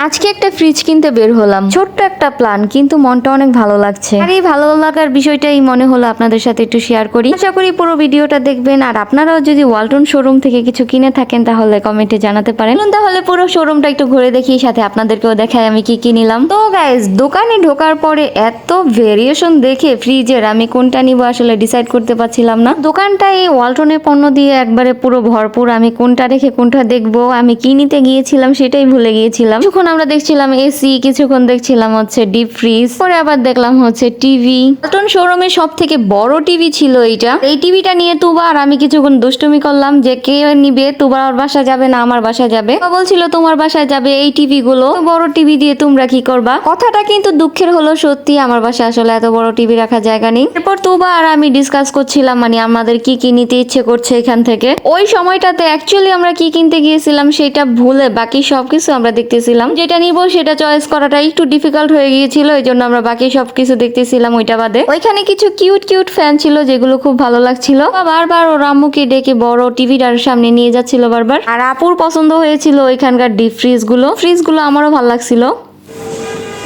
আজকে একটা ফ্রিজ কিনতে বের হলাম, ছোট্ট একটা প্ল্যান, কিন্তু মনটা অনেক ভালো লাগছে। আর এই ভালো লাগার বিষয়টাই মনে হলো আপনাদের সাথে একটু শেয়ার করি। আশা করি পুরো ভিডিওটা দেখবেন। আর আপনারাও যদি ওয়ালটন শোরুম থেকে কিছু কিনে থাকেন তাহলে কমেন্টে জানাতে পারেন। তাহলে পুরো শোরুমটা একটু ঘুরে দেখি, সাথে আপনাদেরকেও দেখাই আমি কি কি নিলাম। তো গাইস, দোকানে ঢোকার পরে এত ভেরিয়েশন দেখে ফ্রিজের আমি কোনটা নিব আসলে ডিসাইড করতে পারছিলাম না। দোকানটা এই ওয়ালটনের পণ্য দিয়ে একবারে পুরো ভরপুর। আমি কোনটা রেখে কোনটা দেখবো, আমি কি নিতে গিয়েছিলাম সেটাই ভুলে গিয়েছিলাম। কিছুক্ষণ আমরা দেখছিলাম এসি, কিছুক্ষণ দেখছিলাম হচ্ছে ডিপ ফ্রিজ, পরে আবার দেখলাম হচ্ছে টিভি। ওয়ালটন শোরুমের সব থেকে বড় টিভি ছিল এইটা। এই টিভিটা নিয়ে তুবা আর আমি কিছুক্ষণ দুষ্টুমি করলাম যে কে নিবে, তুবা ওর বাসা যাবে না আমার বাসা যাবে। তুবা বলছিল তোমার বাসায় যাবে এই টিভি গুলো, বড় টিভি দিয়ে তোমরা কি করবা। কথাটা কিন্তু দুঃখের হলো সত্যি, আমার বাসায় আসলে এত বড় টিভি রাখার জায়গা নেই। এরপর তুবা আর আমি ডিসকাস করছিলাম মানে আমাদের কি কি নিতে ইচ্ছে করছে এখান থেকে। ওই সময়টাতে অ্যাকচুয়ালি আমরা কি কিনতে গিয়েছিলাম সেটা ভুলে বাকি সবকিছু আমরা দেখতেছিলাম। যেটা নিব সেটা চয়েস করাটা একটু ডিফিকাল্ট হয়ে গিয়েছিল, এই জন্য আমরা বাকি সবকিছু দেখতেছিলাম ওইটা বাদে। ওইখানে কিছু কিউট কিউট ফ্যান ছিল যেগুলো খুব ভালো লাগছিল। বারবার ওর আম্মুকে ডেকে বড় টিভিটার সামনে নিয়ে যাচ্ছিল বারবার। আর আপুর পছন্দ হয়েছিল ওইখানকার ডিপ ফ্রিজগুলো আমারও ভালো লাগছিল।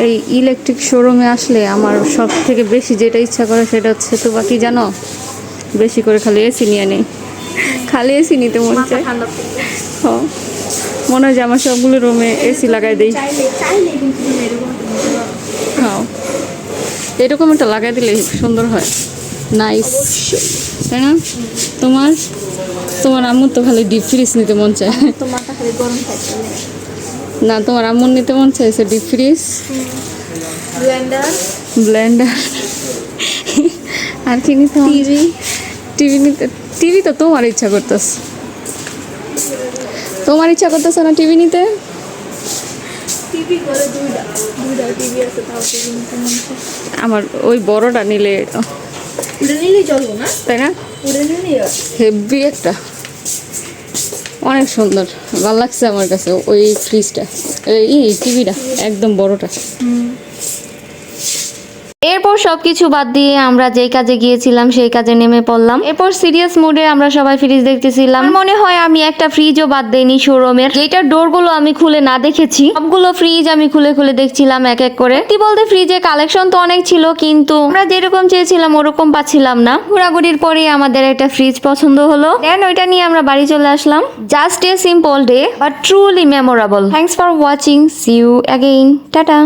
এই ইলেকট্রিক শোরুমে আসলে আমার সব থেকে বেশি যেটা ইচ্ছা করে সেটা হচ্ছে, তো বাকি জানো, বেশি করে খালি এসি নিয়ে নেই, খালি এসি নিতে মন চায়। হ্যাঁ, মনে হয় যে আমার সবগুলো রুমে এসি লাগাই দিই। হ্যাঁ, এরকম একটা লাগাই দিলে সুন্দর হয়, নাইস, তাই না? তোমার তোমার আম্মুর তো খালি ডিপ ফ্রিজ নিতে মন চায় না? তোমার আম্মুর নিতে মন চাইছে ডিপ ফ্রিজ, ব্লেন্ডার আর কি নিতে? টিভি নিতে। টিভি তো তোমার ইচ্ছা করতেছে, তোমার ইচ্ছা করতেছে না টিভি নিতে? আমার ওই বড়টা নিলে তাই না? হেভি একটা, অনেক সুন্দর, ভালো লাগছে আমার কাছে ওই ফ্রিজটা, এই টিভিটা একদম বড়টা। এরপর সবকিছু বাদ দিয়ে আমরা যেই কাজে গিয়েছিলাম সেই কাজে নেমে পড়লাম। এরপর সিরিয়াস মুডে আমরা সবাই ফ্রিজ দেখতেছিলাম। মনে হয় আমি একটা ফ্রিজও বাদ দেইনি শোরুমের, যেটার ডোর গুলো আমি খুলে না দেখেছি। সবগুলো ফ্রিজ আমি খুলে খুলে দেখছিলাম এক এক করে। সত্যি বলতে ফ্রিজে কালেকশন তো অনেক ছিল, কিন্তু আমরা যেরকম চেয়েছিলাম ওরকম পাচ্ছিলাম না। ঘোরাঘুরির পরে আমাদের একটা ফ্রিজ পছন্দ হলো, দেন ওইটা নিয়ে আমরা বাড়ি চলে আসলাম। Just a simple day but truly memorable. Thanks for watching, see you again, tata.